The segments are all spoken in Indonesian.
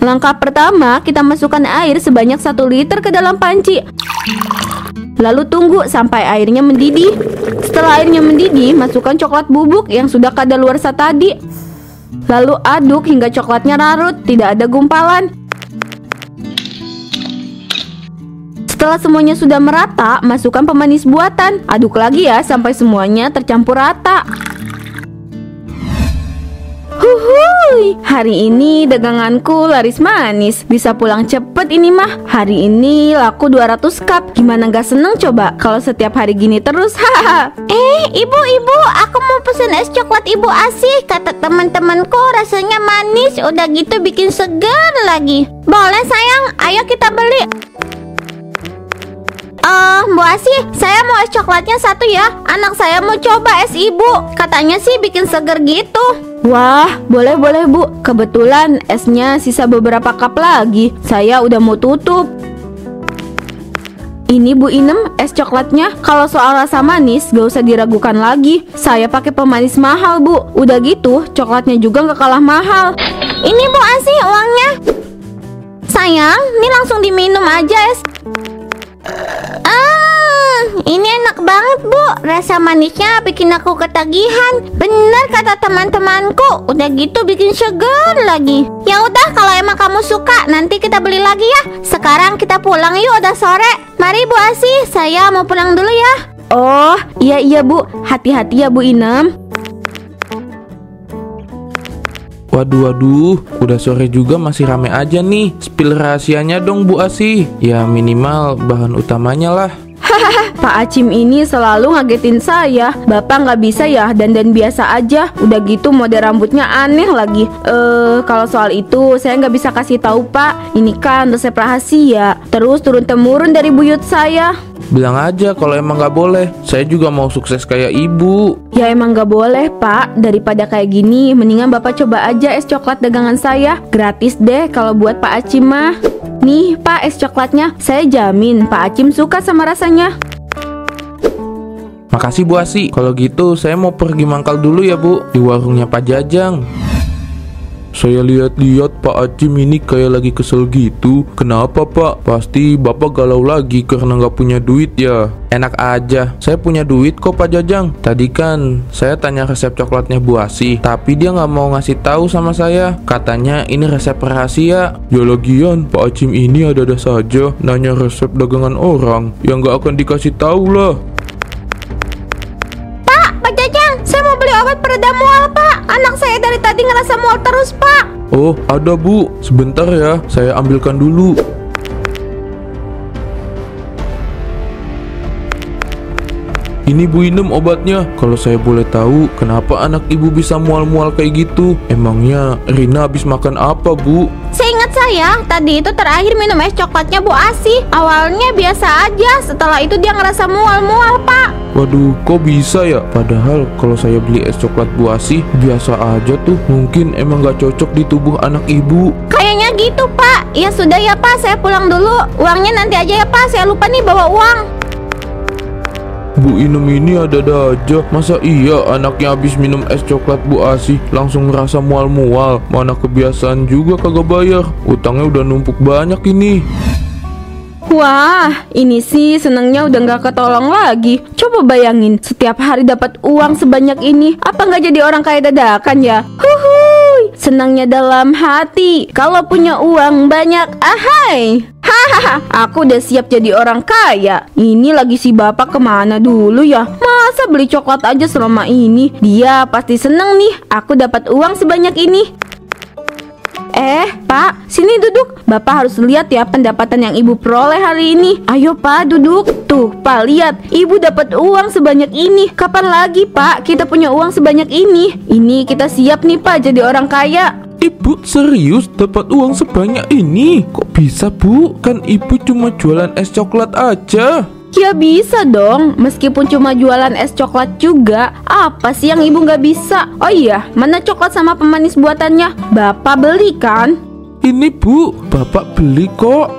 Langkah pertama, kita masukkan air sebanyak 1 liter ke dalam panci. Lalu tunggu sampai airnya mendidih. Setelah airnya mendidih, masukkan coklat bubuk yang sudah kadaluarsa tadi. Lalu aduk hingga coklatnya larut, tidak ada gumpalan. Setelah semuanya sudah merata, masukkan pemanis buatan. Aduk lagi ya sampai semuanya tercampur rata. Huhuy, hari ini daganganku laris manis. Bisa pulang cepet ini mah. Hari ini laku 200 cup. Gimana gak seneng coba kalau setiap hari gini terus? Haha. Ibu, aku mau pesen es coklat Ibu Asih. Kata teman-temanku rasanya manis, udah gitu bikin segar lagi. Boleh sayang, ayo kita beli. Bu Asih, saya mau es coklatnya 1 ya. Anak saya mau coba es Ibu. Katanya sih bikin seger gitu. Wah, boleh Bu. Kebetulan esnya sisa beberapa cup lagi. Saya udah mau tutup. Ini Bu Inem, es coklatnya. Kalau soal rasa manis, gak usah diragukan lagi. Saya pakai pemanis mahal Bu. Udah gitu, coklatnya juga gak kalah mahal. Ini Bu Asih uangnya. Sayang, ini langsung diminum aja es. Ini enak banget Bu. Rasa manisnya bikin aku ketagihan. Bener kata teman-temanku, udah gitu bikin segar lagi. Ya udah, kalau emang kamu suka, nanti kita beli lagi ya. Sekarang kita pulang yuk, udah sore. Mari Bu Asih, saya mau pulang dulu ya. Oh, iya Bu. Hati-hati ya Bu Inem. Waduh, udah sore juga masih rame aja nih. Spill rahasianya dong Bu Asih. Ya minimal bahan utamanya lah. Pak Acim ini selalu ngagetin saya. Bapak nggak bisa ya dandan biasa aja. Udah gitu mode rambutnya aneh lagi. Kalau soal itu saya nggak bisa kasih tahu Pak. Ini kan resep rahasia. Terus turun temurun dari buyut saya. Bilang aja kalau emang nggak boleh. Saya juga mau sukses kayak Ibu. Ya emang nggak boleh Pak. Daripada kayak gini, mendingan Bapak coba aja es coklat dagangan saya. Gratis deh kalau buat Pak Acim mah. Nih Pak, es coklatnya. Saya jamin Pak Acim suka sama rasanya. Makasih Bu Asih. Kalau gitu saya mau pergi mangkal dulu ya Bu, di warungnya Pak Jajang. Saya lihat-lihat Pak Acim ini kayak lagi kesel gitu. Kenapa Pak? Pasti Bapak galau lagi karena nggak punya duit ya. Enak aja, saya punya duit kok Pak Jajang. Tadi kan saya tanya resep coklatnya Bu Asih, tapi dia nggak mau ngasih tahu sama saya. Katanya ini resep rahasia. Ya lagian Pak Acim ini ada-ada saja nanya resep dagangan orang yang nggak akan dikasih tahu lah. Pak Jajang, saya mau beli obat pereda mual Pak. Anak saya dari tadi ngerasa mual terus Pak. Oh, ada Bu. Sebentar ya, saya ambilkan dulu. Ini Bu Inem obatnya. Kalau saya boleh tahu, kenapa anak Ibu bisa mual-mual kayak gitu? Emangnya Rina habis makan apa Bu? Seingat saya, tadi itu terakhir minum es coklatnya Bu Asih. Awalnya biasa aja, setelah itu dia ngerasa mual-mual Pak. Waduh, kok bisa ya? Padahal kalau saya beli es coklat Bu Asih, biasa aja tuh. Mungkin emang gak cocok di tubuh anak Ibu. Kayaknya gitu Pak. Ya sudah ya Pak, saya pulang dulu. Uangnya nanti aja ya Pak, saya lupa nih bawa uang. Bu Inem ini ada-ada aja. Masa iya anaknya habis minum es coklat Bu Asih langsung ngerasa mual-mual? Mana kebiasaan juga kagak bayar. Utangnya udah numpuk banyak ini. Wah, ini sih senengnya udah nggak ketolong lagi. Coba bayangin, setiap hari dapat uang sebanyak ini. Apa nggak jadi orang kaya dadakan ya? Huhuy, senangnya dalam hati. Kalau punya uang banyak, ahai. Hahaha, aku udah siap jadi orang kaya. Ini lagi si bapak kemana dulu ya? Masa beli coklat aja selama ini? Dia pasti seneng nih, aku dapat uang sebanyak ini. Pak, sini duduk. Bapak harus lihat ya pendapatan yang Ibu peroleh hari ini. Ayo Pak, duduk. Tuh, Pak, lihat. Ibu dapat uang sebanyak ini. Kapan lagi, Pak, kita punya uang sebanyak ini? Ini kita siap nih, Pak, jadi orang kaya. Ibu serius dapat uang sebanyak ini? Kok bisa Bu? Kan Ibu cuma jualan es coklat aja. Ya bisa dong, meskipun cuma jualan es coklat juga. Apa sih yang Ibu nggak bisa? Oh iya, mana coklat sama pemanis buatannya? Bapak beli kan? Ini Bu, Bapak beli kok.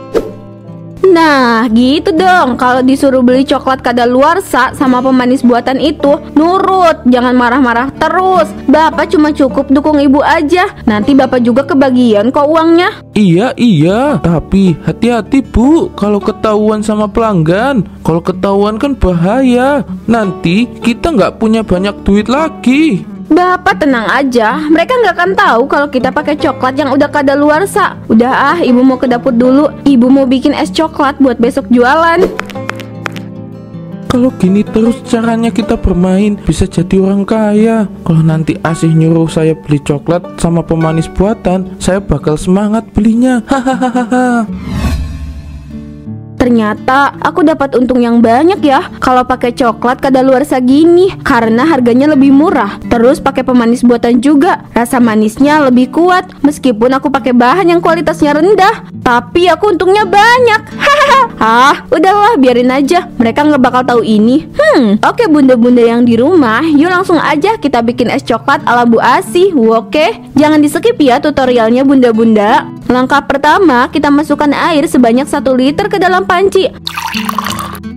Nah, gitu dong. Kalau disuruh beli coklat kadaluarsa sama pemanis buatan itu, nurut, jangan marah-marah terus. Bapak cuma cukup dukung ibu aja. Nanti bapak juga kebagian kok uangnya. Iya, tapi hati-hati Bu kalau ketahuan sama pelanggan. Kalau ketahuan kan bahaya. Nanti kita nggak punya banyak duit lagi. Bapak tenang aja, mereka nggak akan tahu kalau kita pakai coklat yang udah kadaluarsa. Udah ibu mau ke dapur dulu. Ibu mau bikin es coklat buat besok jualan. Kalau gini terus caranya kita bermain, bisa jadi orang kaya. Kalau nanti Asih nyuruh saya beli coklat sama pemanis buatan, saya bakal semangat belinya. Hahaha. Ternyata aku dapat untung yang banyak ya kalau pakai coklat kadaluarsa gini, karena harganya lebih murah. Terus pakai pemanis buatan juga, rasa manisnya lebih kuat. Meskipun aku pakai bahan yang kualitasnya rendah, tapi aku untungnya banyak. Udahlah biarin aja, mereka nggak bakal tahu ini. Oke bunda-bunda yang di rumah, yuk langsung aja kita bikin es coklat ala Bu Asih. Oke, jangan di skip ya tutorialnya bunda-bunda. Langkah pertama, kita masukkan air sebanyak 1 liter ke dalam panci.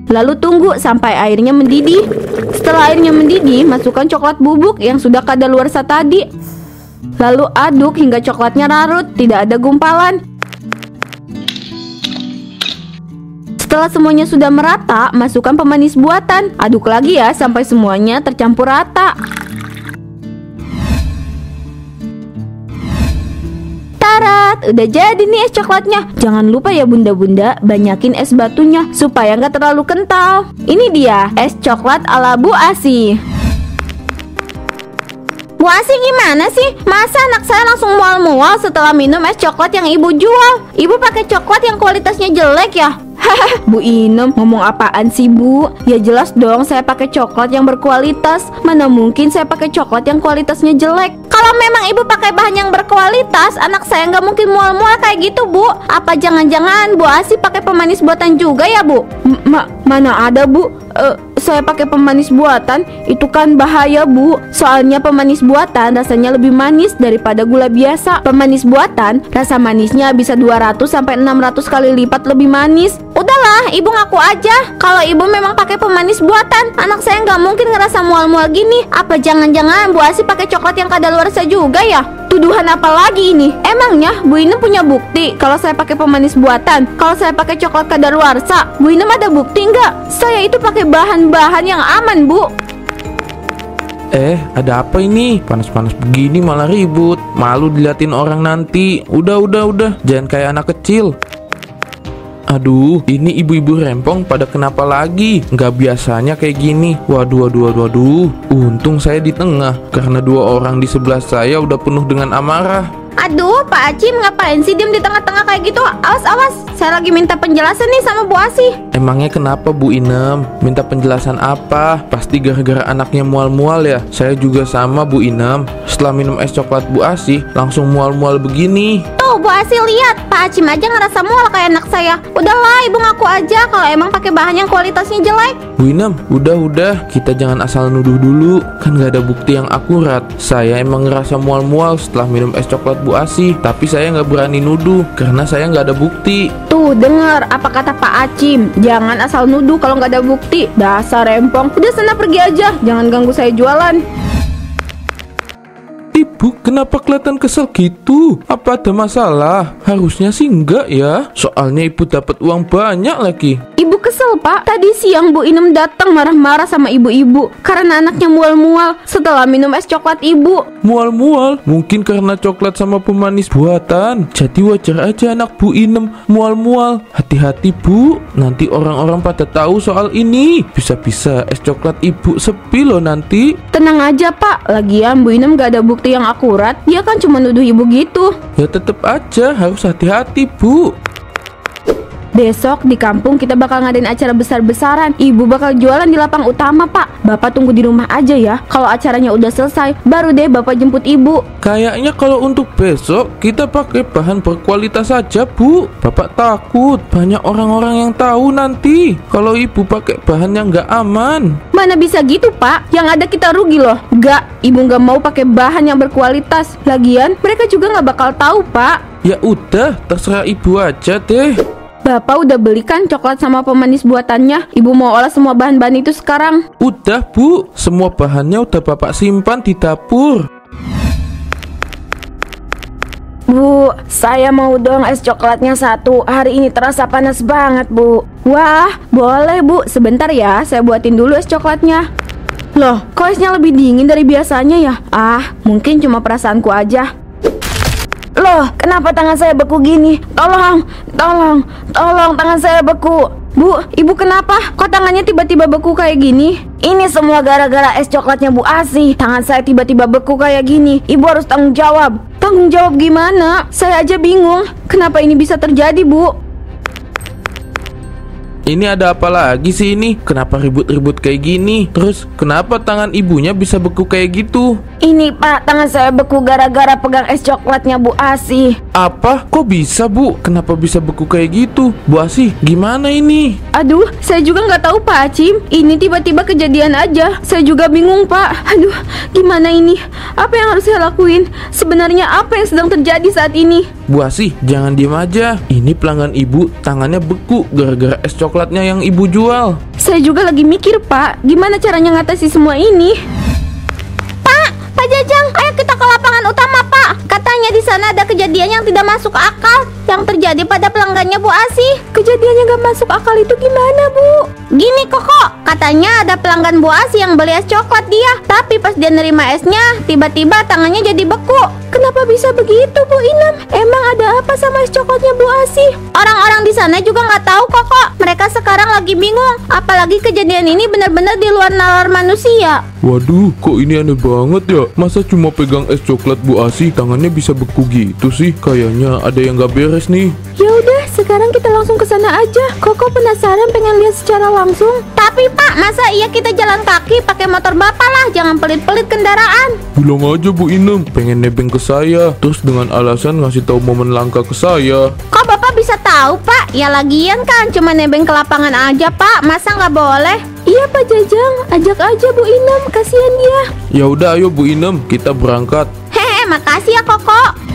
Lalu tunggu sampai airnya mendidih. Setelah airnya mendidih, masukkan coklat bubuk yang sudah kadaluarsa tadi. Lalu aduk hingga coklatnya larut, tidak ada gumpalan. Setelah semuanya sudah merata, masukkan pemanis buatan. Aduk lagi ya sampai semuanya tercampur rata. Udah jadi nih es coklatnya. Jangan lupa ya bunda-bunda, banyakin es batunya supaya nggak terlalu kental. Ini dia es coklat ala Bu Asih. Bu Asih gimana sih? Masa anak saya langsung mual-mual setelah minum es coklat yang ibu jual? Ibu pakai coklat yang kualitasnya jelek ya? Bu Inem, ngomong apaan sih Bu? Ya jelas dong saya pakai coklat yang berkualitas. Mana mungkin saya pakai coklat yang kualitasnya jelek. Kalau memang ibu pakai bahan yang berkualitas, anak saya nggak mungkin mual-mual kayak gitu Bu. Apa jangan-jangan Bu Asih pakai pemanis buatan juga ya Bu? Mana ada Bu? Saya pakai pemanis buatan. Itu kan bahaya Bu. Soalnya pemanis buatan rasanya lebih manis daripada gula biasa. Pemanis buatan rasa manisnya bisa 200-600 kali lipat lebih manis. Udahlah, ibu ngaku aja kalau ibu memang pakai pemanis buatan. Anak saya nggak mungkin ngerasa mual-mual gini. Apa jangan-jangan Bu Asih pakai coklat yang kadaluarsa juga ya? Tuduhan apa lagi ini? Emangnya Bu Inem punya bukti kalau saya pakai pemanis buatan? Kalau saya pakai coklat kadaluarsa, Bu Inem ada bukti nggak? Saya itu pakai bahan-bahan yang aman Bu. Ada apa ini? Panas-panas begini malah ribut. Malu diliatin orang nanti. Udah, jangan kayak anak kecil. Aduh, ini ibu-ibu rempong pada kenapa lagi? Nggak biasanya kayak gini. Waduh. Untung saya di tengah, karena 2 orang di sebelah saya udah penuh dengan amarah. Aduh, Pak Acim ngapain sih diem di tengah-tengah kayak gitu? Awas, saya lagi minta penjelasan nih sama Bu Asih. Emangnya kenapa Bu Inem? Minta penjelasan apa? Pasti gara-gara anaknya mual-mual ya? Saya juga sama Bu Inem. Setelah minum es coklat Bu Asih, langsung mual-mual begini. Tuh Bu Asih lihat, Pak Acim aja ngerasa mual kayak anak saya. Udahlah, ibu ngaku aja kalau emang pakai bahan yang kualitasnya jelek. Bu Inem, udah, kita jangan asal nuduh dulu. Kan gak ada bukti yang akurat. Saya emang ngerasa mual-mual setelah minum es coklat Bu Asih, tapi saya nggak berani nuduh karena saya nggak ada bukti. Tuh dengar apa kata Pak Acim, jangan asal nuduh kalau nggak ada bukti. Dasar rempong. Udah sana pergi aja, jangan ganggu saya jualan. Ibu, kenapa kelihatan kesel gitu? Apa ada masalah? Harusnya sih enggak ya. Soalnya ibu dapat uang banyak lagi. Ibu kesel Pak. Tadi siang Bu Inem datang marah-marah sama ibu-ibu karena anaknya mual-mual setelah minum es coklat ibu. Mual-mual? Mungkin karena coklat sama pemanis buatan. Jadi wajar aja anak Bu Inem mual-mual. Hati-hati Bu, nanti orang-orang pada tahu soal ini. Bisa-bisa es coklat ibu sepi loh nanti. Tenang aja Pak, lagian Bu Inem gak ada bukti yang akurat. Dia kan cuma nuduh ibu gitu. Ya tetap aja harus hati-hati Bu. Besok di kampung kita bakal ngadain acara besar-besaran. Ibu bakal jualan di lapang utama Pak. Bapak tunggu di rumah aja ya. Kalau acaranya udah selesai, baru deh Bapak jemput ibu. Kayaknya kalau untuk besok kita pakai bahan berkualitas saja Bu. Bapak takut banyak orang-orang yang tahu nanti kalau ibu pakai bahan yang nggak aman. Mana bisa gitu Pak? Yang ada kita rugi loh. Nggak, ibu nggak mau pakai bahan yang berkualitas. Lagian mereka juga nggak bakal tahu Pak. Ya udah, terserah ibu aja deh. Bapak udah belikan coklat sama pemanis buatannya. Ibu mau olah semua bahan-bahan itu sekarang. Udah Bu, semua bahannya udah Bapak simpan di dapur. Bu, saya mau dong es coklatnya 1. Hari ini terasa panas banget, Bu. Wah, boleh Bu. Sebentar ya, saya buatin dulu es coklatnya. Loh, kok esnya lebih dingin dari biasanya ya? Ah, mungkin cuma perasaanku aja. Loh, kenapa tangan saya beku gini? Tolong tangan saya beku. Bu, ibu kenapa? Kok tangannya tiba-tiba beku kayak gini? Ini semua gara-gara es coklatnya Bu Asih. Tangan saya tiba-tiba beku kayak gini. Ibu harus tanggung jawab. Tanggung jawab gimana? Saya aja bingung. Kenapa ini bisa terjadi, Bu? Ini ada apa lagi sih ini? Kenapa ribut-ribut kayak gini? Terus kenapa tangan ibunya bisa beku kayak gitu? Ini Pak, tangan saya beku gara-gara pegang es coklatnya Bu Asih. Apa? Kok bisa Bu? Kenapa bisa beku kayak gitu? Bu Asih, gimana ini? Aduh, saya juga nggak tahu Pak Acim. Ini tiba-tiba kejadian aja. Saya juga bingung Pak. Aduh, gimana ini? Apa yang harus saya lakuin? Sebenarnya apa yang sedang terjadi saat ini? Bu Asih, jangan diem aja. Ini pelanggan ibu tangannya beku gara-gara es coklatnya yang ibu jual. Saya juga lagi mikir Pak, gimana caranya ngatasi semua ini? Pak Jajang, ayo kita ke lapangan utama, Pak. Katanya di sana ada kejadian yang tidak masuk akal yang terjadi pada pelanggannya Bu Asih. Kejadiannya nggak masuk akal itu gimana, Bu? Gini Koko, katanya ada pelanggan Bu Asih yang beli es coklat dia, tapi pas dia nerima esnya, tiba-tiba tangannya jadi beku. Kenapa bisa begitu, Bu Inem? Emang ada apa sama es coklatnya Bu Asih? Orang-orang di sana juga nggak tahu Koko. Mereka sekarang lagi bingung, apalagi kejadian ini benar-benar di luar nalar manusia. Waduh, kok ini aneh banget ya? Masa cuma pegang es coklat Bu Asih tangannya bisa beku gitu sih? Kayaknya ada yang gak beres nih. Ya udah, sekarang kita langsung ke sana aja. Koko penasaran pengen lihat secara langsung. Tapi Pak, masa iya kita jalan kaki pakai motor Bapak lah, jangan pelit-pelit kendaraan. Bilang aja Bu Inem, pengen nebeng ke saya, terus dengan alasan ngasih tahu momen langka ke saya. Kok Bapak bisa tahu Pak? Ya lagian kan cuma nebeng ke lapangan aja Pak, masa nggak boleh? Iya Pak Jajang, ajak aja Bu Inem, kasihan dia. Ya udah, ayo Bu Inem, kita berangkat. Hehe, makasih ya Koko.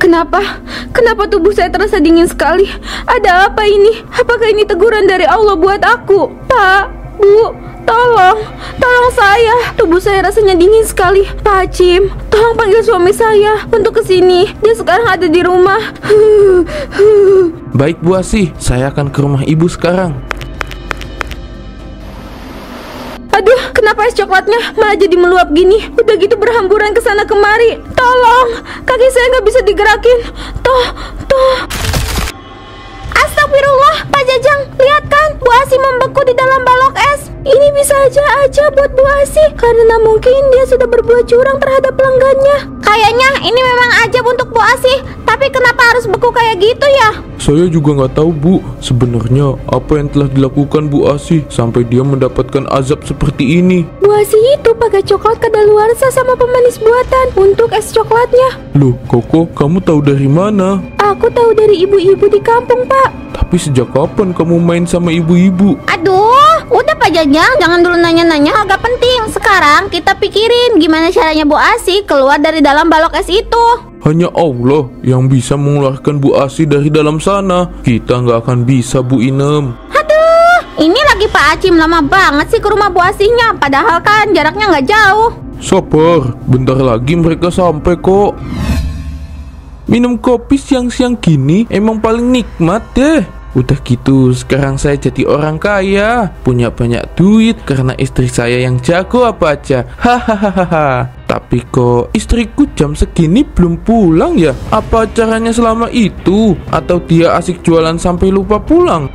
Kenapa tubuh saya terasa dingin sekali? Ada apa ini? Apakah ini teguran dari Allah buat aku? Pak, Bu, tolong saya. Tubuh saya rasanya dingin sekali. Pak Acim, tolong panggil suami saya untuk kesini. Dia sekarang ada di rumah. Baik Bu Asih, saya akan ke rumah ibu sekarang. Aduh, kenapa es coklatnya malah jadi meluap gini? Udah gitu berhamburan ke sana kemari. Tolong, kaki saya nggak bisa digerakin. Toh. Astagfirullah, Pak Jajang, lihat kan, Bu Asih membeku di dalam balok es. Ini bisa aja buat Bu Asih, karena mungkin dia sudah berbuat curang terhadap pelanggannya. Kayaknya ini memang ajaib untuk Bu Asih, tapi kenapa harus beku kayak gitu ya? Saya juga nggak tahu Bu, sebenarnya apa yang telah dilakukan Bu Asih sampai dia mendapatkan azab seperti ini. Bu Asih itu pakai coklat kadaluarsa sama pemanis buatan untuk es coklatnya. Loh, Koko, kamu tahu dari mana? Aku tahu dari ibu-ibu di kampung, Pak. Tapi sejak kapan kamu main sama ibu-ibu? Aduh, udah Pak Jajang, jangan dulu nanya-nanya, agak penting. Sekarang kita pikirin gimana caranya Bu Asih keluar dari dalam balok es itu. Hanya Allah yang bisa mengeluarkan Bu Asih dari dalam sana. Kita nggak akan bisa, Bu Inem. Aduh, ini lagi Pak Acim lama banget sih ke rumah Bu Asihnya. Padahal kan jaraknya nggak jauh. Sabar, bentar lagi mereka sampai kok. Minum kopi siang-siang gini emang paling nikmat deh. Udah gitu, sekarang saya jadi orang kaya, punya banyak duit karena istri saya yang jago apa aja. Hahaha. Tapi kok istriku jam segini belum pulang ya? Apa caranya selama itu? Atau dia asik jualan sampai lupa pulang?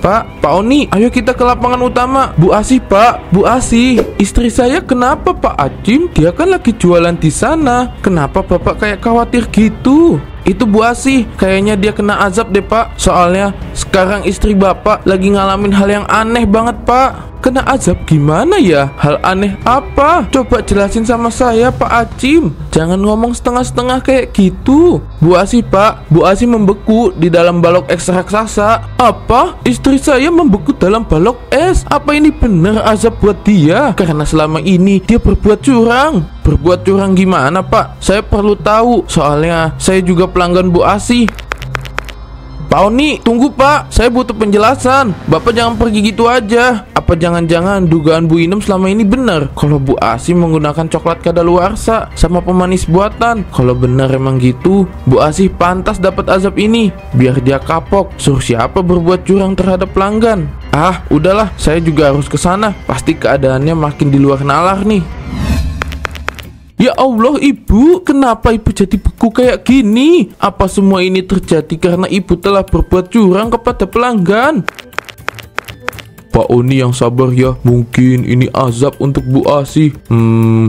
Pak Oni, ayo kita ke lapangan utama. Bu Asih, Pak, Bu Asih, istri saya kenapa Pak Acim? Dia kan lagi jualan di sana. Kenapa Bapak kayak khawatir gitu? Itu Bu Asih, kayaknya dia kena azab deh Pak. Soalnya sekarang istri Bapak lagi ngalamin hal yang aneh banget Pak. Kena azab gimana ya? Hal aneh apa? Coba jelasin sama saya Pak Acim. Jangan ngomong setengah-setengah kayak gitu. Bu Asih Pak, Bu Asih membeku di dalam balok es raksasa. Apa? Istri saya membeku dalam balok es? Apa ini benar azab buat dia? Karena selama ini dia berbuat curang. Berbuat curang gimana Pak? Saya perlu tahu. Soalnya saya juga pelanggan Bu Asih. Pak Oni, tunggu Pak, saya butuh penjelasan. Bapak jangan pergi gitu aja. Apa jangan-jangan dugaan Bu Inem selama ini benar kalau Bu Asih menggunakan coklat kadaluarsa sama pemanis buatan? Kalau benar emang gitu, Bu Asih pantas dapat azab ini. Biar dia kapok. Suruh siapa berbuat curang terhadap pelanggan? Ah, udahlah, saya juga harus ke sana. Pasti keadaannya makin di luar nalar nih. Ya Allah, Ibu, kenapa Ibu jadi beku kayak gini? Apa semua ini terjadi karena Ibu telah berbuat curang kepada pelanggan? Pak Oni yang sabar ya, mungkin ini azab untuk Bu Asih.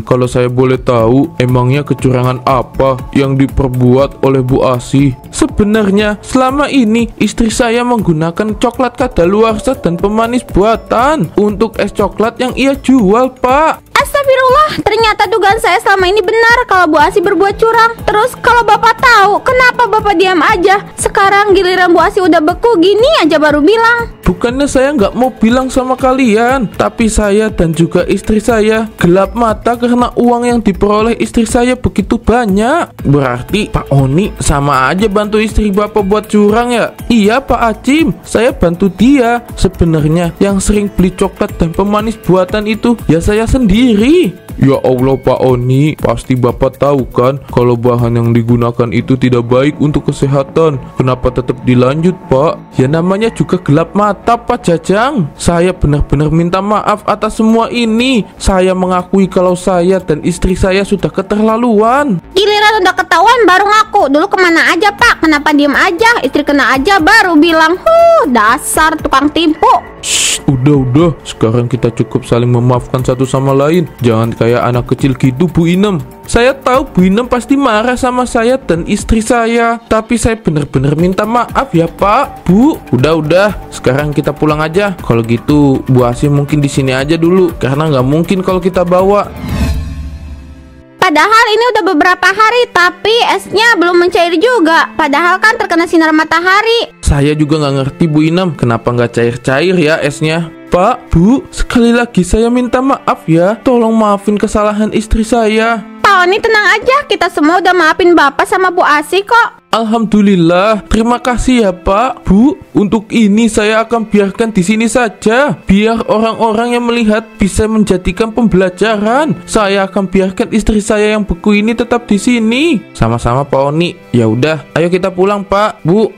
Kalau saya boleh tahu, emangnya kecurangan apa yang diperbuat oleh Bu Asih? Sebenarnya selama ini istri saya menggunakan coklat kadaluarsa dan pemanis buatan untuk es coklat yang ia jual, Pak. Astagfirullah, ternyata dugaan saya selama ini benar kalau Bu Asih berbuat curang. Terus kalau Bapak tahu, kenapa Bapak diam aja? Sekarang giliran Bu Asih udah beku gini aja baru bilang. Bukannya saya nggak mau bilang sama kalian, tapi saya dan juga istri saya gelap mata karena uang yang diperoleh istri saya begitu banyak. Berarti Pak Oni sama aja bantu istri Bapak buat curang ya? Iya Pak Acim, saya bantu dia. Sebenarnya yang sering beli coklat dan pemanis buatan itu ya saya sendiri. Ya Allah Pak Oni, pasti Bapak tahu kan kalau bahan yang digunakan itu tidak baik untuk kesehatan. Kenapa tetap dilanjut Pak? Ya namanya juga gelap mata Pak Jajang. Saya benar-benar minta maaf atas semua ini. Saya mengakui kalau saya dan istri saya sudah keterlaluan. Giliran udah ketahuan baru ngaku. Dulu kemana aja Pak? Kenapa diem aja? Istri kena aja baru bilang, dasar tukang tipu. Shh, udah. Sekarang kita cukup saling memaafkan satu sama lain. Jangan kayak anak kecil gitu Bu Inem. Saya tahu Bu Inem pasti marah sama saya dan istri saya. Tapi saya benar-benar minta maaf ya Pak, Bu. Udah. Sekarang kita pulang aja. Kalau gitu Bu Asih mungkin di sini aja dulu. Karena nggak mungkin kalau kita bawa. Padahal ini udah beberapa hari, tapi esnya belum mencair juga. Padahal kan terkena sinar matahari. Saya juga nggak ngerti Bu Inem, kenapa nggak cair-cair ya esnya. Pak, Bu, sekali lagi saya minta maaf ya. Tolong maafin kesalahan istri saya. Pak Oni tenang aja, kita semua udah maafin Bapak sama Bu Asih kok. Alhamdulillah, terima kasih ya Pak, Bu. Untuk ini saya akan biarkan di sini saja, biar orang-orang yang melihat bisa menjadikan pembelajaran. Saya akan biarkan istri saya yang beku ini tetap di sini. Sama-sama Pak Oni. Ya udah, ayo kita pulang Pak, Bu.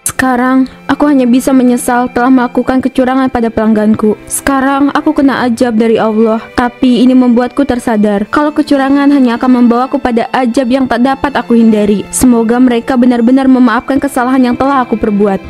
Sekarang, aku hanya bisa menyesal telah melakukan kecurangan pada pelangganku. Sekarang, aku kena ajab dari Allah. Tapi ini membuatku tersadar kalau kecurangan hanya akan membawaku pada ajab yang tak dapat aku hindari. Semoga mereka benar-benar memaafkan kesalahan yang telah aku perbuat.